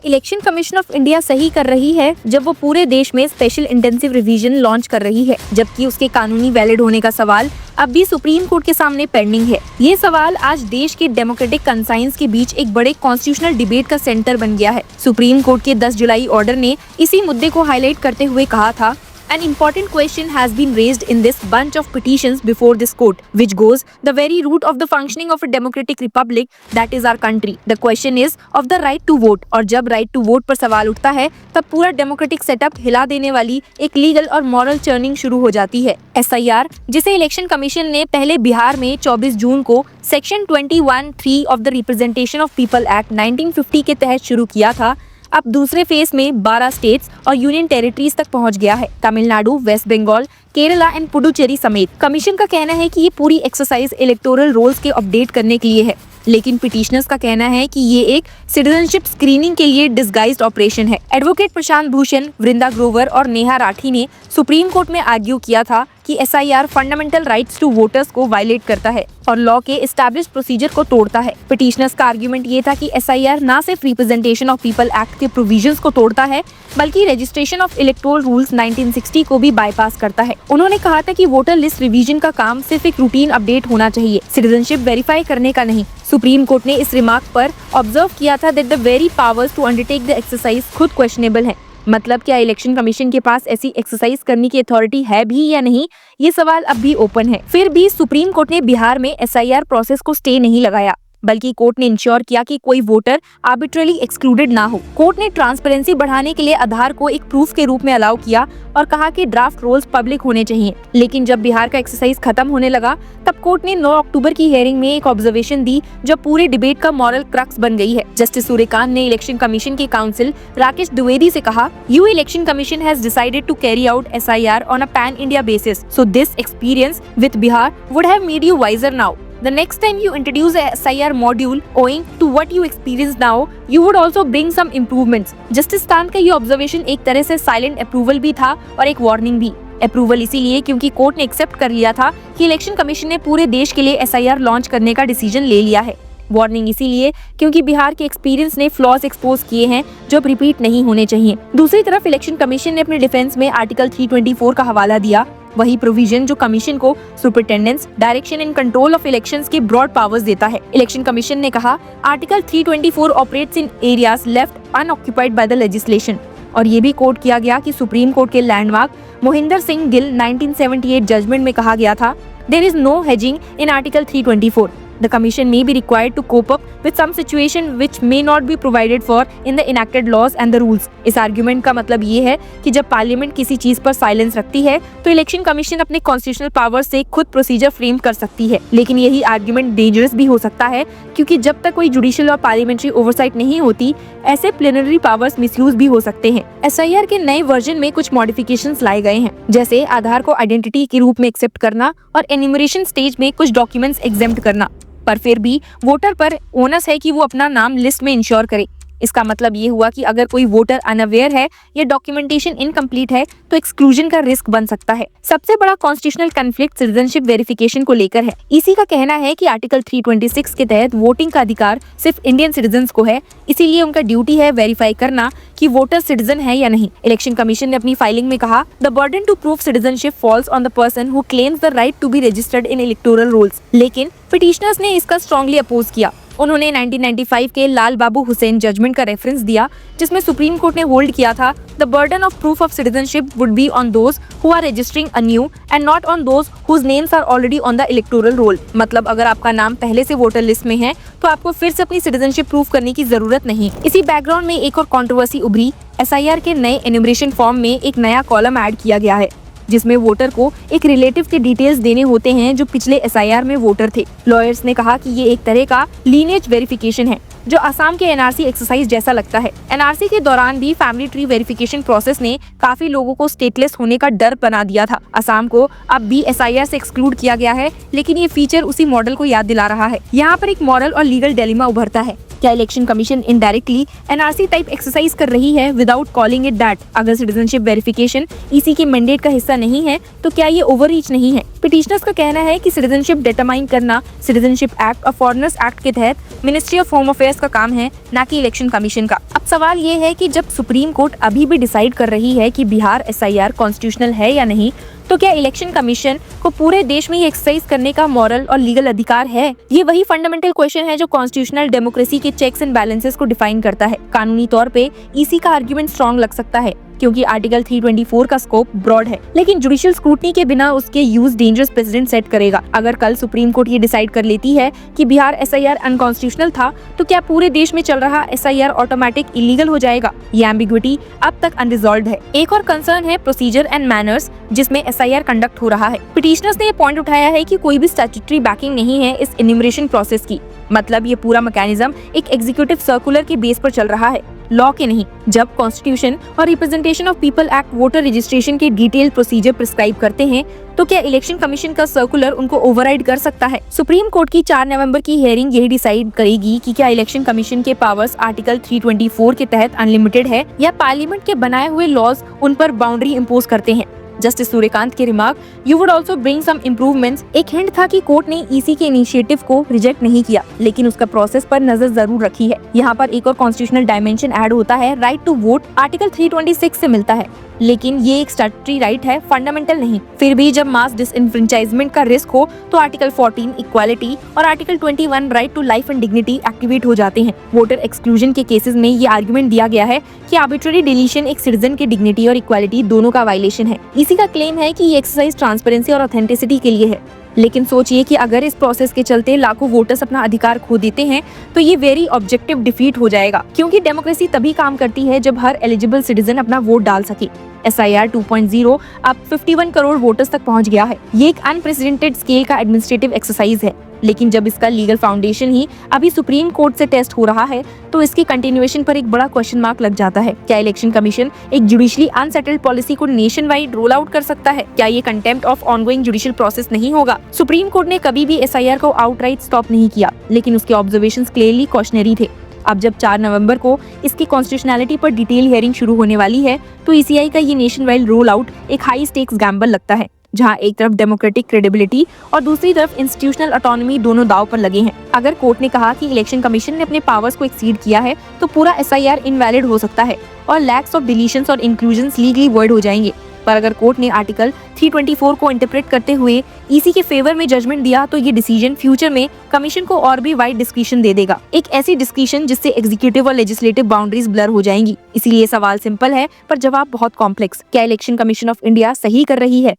Election commission of India सही कर रही है जब वो पूरे देश में स्पेशल इंटेंसिव रिवीजन लॉन्च कर रही है, जबकि उसके कानूनी वैलिड होने का सवाल अब भी सुप्रीम कोर्ट के सामने पेंडिंग है। ये सवाल आज देश के डेमोक्रेटिक कंसाइंस के बीच एक बड़े कॉन्स्टिट्यूशनल डिबेट का सेंटर बन गया है। सुप्रीम कोर्ट के 10 जुलाई ऑर्डर ने इसी मुद्दे को हाईलाइट करते हुए कहा था, An important question has been raised in this bunch of petitions before this court, which goes the very root of the functioning of a democratic republic that is our country. The question is of the right to vote. और जब right to vote पर सवाल उठता है तब पूरा democratic setup हिला देने वाली एक लीगल और मॉरल चर्निंग शुरू हो जाती है। SIR, जिसे इलेक्शन कमीशन ने पहले बिहार में 24 जून को section 21(3) of the representation of people act 1950 के तहत शुरू किया था, अब दूसरे फेज में 12 स्टेट्स और यूनियन टेरिटरीज तक पहुंच गया है। तमिलनाडु, वेस्ट बंगाल, केरला एंड पुडुचेरी समेत। कमीशन का कहना है कि ये पूरी एक्सरसाइज इलेक्टोरल रोल्स के अपडेट करने के लिए है, लेकिन पिटिशनर्स का कहना है कि ये एक सिटीजनशिप स्क्रीनिंग के लिए डिस्गाइज्ड ऑपरेशन है। एडवोकेट प्रशांत भूषण, वृंदा ग्रोवर और नेहा राठी ने सुप्रीम कोर्ट में आर्ग्यू किया था कि SIR fundamental rights to voters को वायलेट करता है और लॉ के एस्टैब्लिश्ड प्रोसीजर को तोड़ता है। पिटिशनर्स का आर्ग्यूमेंट ये था कि SIR ना सिर्फ रिप्रेजेंटेशन ऑफ पीपल एक्ट के प्रोविजंस को तोड़ता है, बल्कि रजिस्ट्रेशन ऑफ इलेक्टोरल रूल्स 1960 को भी बाईपास करता है। उन्होंने कहा था कि वोटर लिस्ट रिवीजन का काम सिर्फ एक रूटीन अपडेट होना चाहिए, सिटीजनशिप वेरीफाई करने का नहीं। सुप्रीम कोर्ट ने इस रिमार्क पर ऑब्जर्व किया था that the very powers to undertake the exercise खुद क्वेश्चनेबल है। मतलब क्या इलेक्शन कमीशन के पास ऐसी एक्सरसाइज करने की अथॉरिटी है भी या नहीं, ये सवाल अब भी ओपन है। फिर भी सुप्रीम कोर्ट ने बिहार में SIR प्रोसेस को स्टे नहीं लगाया, बल्कि कोर्ट ने इंश्योर किया कि कोई वोटर आर्बिट्रली एक्सक्लूडेड ना हो। कोर्ट ने ट्रांसपेरेंसी बढ़ाने के लिए आधार को एक प्रूफ के रूप में अलाउ किया और कहा कि ड्राफ्ट रोल्स पब्लिक होने चाहिए। लेकिन जब बिहार का एक्सरसाइज खत्म होने लगा, तब कोर्ट ने 9 अक्टूबर की हियरिंग में एक ऑब्जर्वेशन दी जो पूरे डिबेट का मॉरल क्रक्स बन गई है। जस्टिस सूर्यकांत ने इलेक्शन कमीशन के काउंसिल राकेश द्विवेदी से कहा, you election commission has decided to carry out SIR on a pan India basis, so this experience with Bihar would have made you wiser now. The next time you introduce a SIR module, owing to what you experience now, you would also bring some improvements. Justice Kant का ये observation एक तरह से silent approval भी था और एक warning भी। अप्रूवल इसीलिए क्योंकि कोर्ट ने एक्सेप्ट कर लिया था कि इलेक्शन कमीशन ने पूरे देश के लिए SIR लॉन्च करने का डिसीजन ले लिया है। वार्निंग इसीलिए क्योंकि बिहार के एक्सपीरियंस ने फ्लॉज एक्सपोज किए हैं जो अब रिपीट नहीं होने चाहिए। दूसरी तरफ इलेक्शन कमीशन ने अपने डिफेंस में आर्टिकल 324 का हवाला दिया, वही प्रोविजन जो कमीशन को superintendence, direction and control of elections के ब्रॉड पावर्स देता है। इलेक्शन कमीशन ने कहा, article 324 operates in areas left unoccupied by the legislation. और ये भी कोट किया गया कि सुप्रीम कोर्ट के लैंडमार्क मोहिंदर सिंह गिल 1978 जजमेंट में कहा गया था, there is no hedging in article 324। The Commission may be required to cope up with some situation which may not be provided for in the enacted laws and the rules। इस argument का मतलब ये है कि जब parliament किसी चीज पर साइलेंस रखती है तो इलेक्शन कमीशन अपने कॉन्स्टिट्यूशनल पावर से खुद प्रोसीजर फ्रेम कर सकती है। लेकिन यही आर्ग्यूमेंट डेंजरस भी हो सकता है, क्योंकि जब तक कोई जुडिशियल और पार्लियामेंट्री ओवरसाइट नहीं होती, ऐसे प्लेनरी पावर्स मिसयूज भी हो सकते हैं। SIR के नए वर्जन में कुछ मॉडिफिकेशंस लाए गए हैं, जैसे आधार को आइडेंटिटी के रूप में एक्सेप्ट करना और एन्यूमरेशन स्टेज में कुछ डॉक्यूमेंट्स एग्जेम्प्ट करना। पर फिर भी वोटर पर ओनस है कि वो अपना नाम लिस्ट में इंश्योर करे। इसका मतलब ये हुआ कि अगर कोई वोटर अनअवेयर है या डॉक्यूमेंटेशन इनकम्प्लीट है तो एक्सक्लूजन का रिस्क बन सकता है। सबसे बड़ा कॉन्स्टिट्यूशनल कन्फ्लिक्ट सिटीजनशिप वेरिफिकेशन को लेकर है। इसी का कहना है कि आर्टिकल 326 के तहत वोटिंग का अधिकार सिर्फ इंडियन सिटीजन्स को है, इसीलिए उनका ड्यूटी है वेरीफाई करना कि वोटर सिटीजन है या नहीं। इलेक्शन कमीशन ने अपनी फाइलिंग में कहा, the burden to prove citizenship falls on the person who claims the right to be registered in electoral rolls. लेकिन पिटिशनर्स ने इसका स्ट्रांगली अपोज किया। उन्होंने 1995 के लाल बाबू हुसैन जजमेंट का रेफरेंस दिया, जिसमें सुप्रीम कोर्ट ने होल्ड किया था, the burden of proof of citizenship would be on those who are registering anew and not on those whose names are already on the electoral roll. मतलब अगर आपका नाम पहले से वोटर लिस्ट में है तो आपको फिर से अपनी सिटीजनशिप प्रूफ करने की जरूरत नहीं। इसी बैकग्राउंड में एक और कंट्रोवर्सी उभरी। SIR के नए एन्यूमरेशन फॉर्म में एक नया कॉलम ऐड किया गया है, जिसमें वोटर को एक रिलेटिव के डिटेल्स देने होते हैं जो पिछले SIR में वोटर थे। लॉयर्स ने कहा कि ये एक तरह का लीनेज वेरिफिकेशन है, जो असम के NRC एक्सरसाइज जैसा लगता है। NRC के दौरान भी फैमिली ट्री वेरिफिकेशन प्रोसेस ने काफी लोगों को स्टेटलेस होने का डर बना दिया था। असम को अब भी SIR से एक्सक्लूड किया गया है, लेकिन ये फीचर उसी मॉडल को याद दिला रहा है। यहाँ पर एक मॉरल और लीगल डिलेमा उभरता है। क्या election commission indirectly NRC type exercise कर रही है विदाउट कॉलिंग इट दैट? अगर सिटीजनशिप वेरिफिकेशन ईसी के मैंडेट का हिस्सा नहीं है तो क्या ये ओवररीच नहीं है? पिटिशनर्स का कहना है कि सिटीजनशिप डिटरमाइन करना सिटीजनशिप एक्ट और फॉरेनर्स एक्ट के तहत मिनिस्ट्री ऑफ होम अफेयर्स का काम है, ना कि इलेक्शन कमीशन का। अब सवाल ये है कि जब सुप्रीम कोर्ट अभी भी डिसाइड कर रही है कि बिहार एसआईआर कॉन्स्टिट्यूशनल है या नहीं, तो क्या इलेक्शन कमीशन को पूरे देश में ये एक्सरसाइज करने का मॉरल और लीगल अधिकार है? ये वही फंडामेंटल क्वेश्चन है जो कॉन्स्टिट्यूशनल डेमोक्रेसी के चेक्स एंड बैलेंसेस को डिफाइन करता है। कानूनी तौर पे ईसी का आर्गुमेंट स्ट्रॉन्ग लग सकता है क्योंकि आर्टिकल 324 का स्कोप ब्रॉड है, लेकिन जुडिशियल स्क्रूटनी के बिना उसके यूज डेंजरस प्रेसिडेंट सेट करेगा। अगर कल सुप्रीम कोर्ट ये डिसाइड कर लेती है कि बिहार एसआईआर अनकॉन्स्टिट्यूशनल था, तो क्या पूरे देश में चल रहा एसआईआर ऑटोमेटिक इलीगल हो जाएगा? ये एम्बिग्विटी अब तक अनरिजॉल्व्ड है। एक और कंसर्न है प्रोसीजर एंड मैनर्स जिसमें एसआईआर कंडक्ट हो रहा है। पिटिशनर्स ने ये पॉइंट उठाया है कि कोई भी स्टैट्यूटरी बैकिंग नहीं है इस एन्यूमरेशन प्रोसेस की, मतलब ये पूरा मैकेनिज्म एक एग्जीक्यूटिव सर्कुलर के बेस पर चल रहा है, लॉ के नहीं। जब कॉन्स्टिट्यूशन और representation of people act voter registration के डिटेल प्रोसीजर प्रिस्क्राइब करते हैं, तो क्या इलेक्शन कमीशन का सर्कुलर उनको ओवरराइड कर सकता है? सुप्रीम कोर्ट की 4 नवंबर की हियरिंग यही डिसाइड करेगी कि क्या इलेक्शन कमीशन के पावर्स आर्टिकल 324 के तहत अनलिमिटेड है या पार्लियामेंट के बनाए हुए लॉज उन पर बाउंड्री इम्पोज करते हैं। जस्टिस सूर्यकांत के remark you would also bring some improvements एक हिंट था कि कोर्ट ने ईसी के इनिशिएटिव को रिजेक्ट नहीं किया, लेकिन उसका प्रोसेस पर नजर जरूर रखी है। यहाँ पर एक और कॉन्स्टिट्यूशनल डायमेंशन ऐड होता है, राइट टू वोट आर्टिकल 326 से मिलता है, लेकिन ये एक स्टैट्यूटरी राइट है, फंडामेंटल नहीं। फिर भी जब मास डिसइंफ्रेंचाइजमेंट का रिस्क हो तो आर्टिकल 14 इक्वालिटी और article 21 right to life and dignity activate हो जाते हैं। वोटर एक्सक्लूजन के केसेस में ये आर्गुमेंट दिया गया है कि आर्बिट्ररी डिलीशन एक सिटीजन के डिग्निटी और इक्वालिटी दोनों का वायलेशन है। इसी का क्लेम है कि ये एक्सरसाइज ट्रांसपेरेंसी और ऑथेंटिसिटी के लिए है, लेकिन सोचिए कि अगर इस प्रोसेस के चलते लाखों वोटर्स अपना अधिकार खो देते हैं तो ये वेरी ऑब्जेक्टिव डिफीट हो जाएगा, क्योंकि डेमोक्रेसी तभी काम करती है जब हर एलिजिबल सिटीजन अपना वोट डाल सके। एसआईआर 2.0 अब 51 करोड़ वोटर्स तक पहुंच गया है। ये एक अनप्रेसिडेंटेड स्केल का एडमिनिस्ट्रेटिव एक्सरसाइज है, लेकिन जब इसका लीगल फाउंडेशन ही अभी सुप्रीम कोर्ट से टेस्ट हो रहा है तो इसकी कंटिन्यूएशन पर एक बड़ा क्वेश्चन मार्क लग जाता है। क्या इलेक्शन कमीशन एक जुडिशली अनसेटल्ड पॉलिसी को नेशन वाइड रोल आउट कर सकता है? क्या ये contempt of ongoing judicial process नहीं होगा? सुप्रीम कोर्ट ने कभी भी एसआईआर को आउटराइट स्टॉप नहीं किया, लेकिन उसके ऑब्जर्वेशंस क्लियरली कॉशनरी थे। अब जब 4 नवंबर को इसकी कॉन्स्टिट्यूशनैलिटी पर डिटेल हियरिंग शुरू होने वाली है, तो ईसीआई का ये नेशन वाइड रोल आउट एक हाई स्टेक्स गैम्बल लगता है, जहां एक तरफ डेमोक्रेटिक क्रेडिबिलिटी और दूसरी तरफ इंस्टीट्यूशनल ऑटोनॉमी दोनों दांव पर लगे हैं। अगर कोर्ट ने कहा कि इलेक्शन कमीशन ने अपने पावर्स को एक्सीड किया है, तो पूरा एसआईआर इनवैलिड हो सकता है और लैक्स ऑफ डिलीशंस और इंक्लूजन्स लीगली वॉइड हो जाएंगे। पर अगर कोर्ट ने आर्टिकल 324 को इंटरप्रेट करते हुए ईसी के फेवर में जजमेंट दिया, तो ये डिसीजन फ्यूचर में कमीशन को और भी वाइड डिस्क्रिशन दे देगा, एक ऐसी डिस्क्रिशन जिससे एग्जीक्यूटिव और लेजिस्लेटिव बाउंड्रीज ब्लर हो जाएंगी। इसलिए सवाल सिंपल है पर जवाब बहुत कॉम्प्लेक्स। क्या इलेक्शन कमीशन ऑफ इंडिया सही कर रही है?